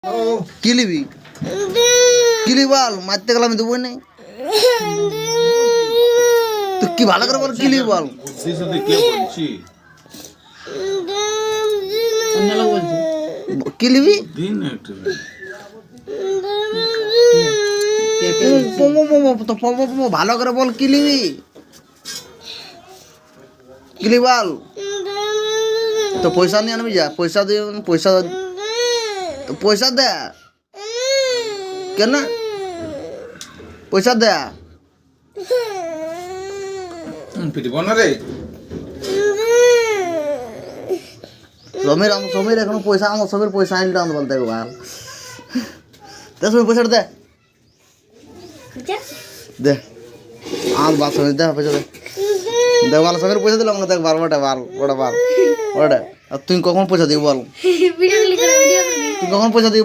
কি লিবি কি লিবি বল মারতে গেলাম দেবো নাই তো কি ভালো করে বল কি লিবি বল কি লিবি ভালো করে বল কি লিবি কি লিবি বল তো পয়সা নিয়ে আনবি যা পয়সা দিয়ে পয়সা তো পয়সা দে কেন পয়সা দে সমীর এখন পয়সা আমার সমীর পয়সা আনলে আনতে বলতে ভাল সমীর পয়সাটা দে দে আন বাল সমীর দে পয়সা দে দেখ ভালো সমীর পয়সা দিলাম না দেখ বার ওটা বার ওটা বার ওটা আর তুই কখন পয়সা দিবি বল তুই কখন পয়সা দিবি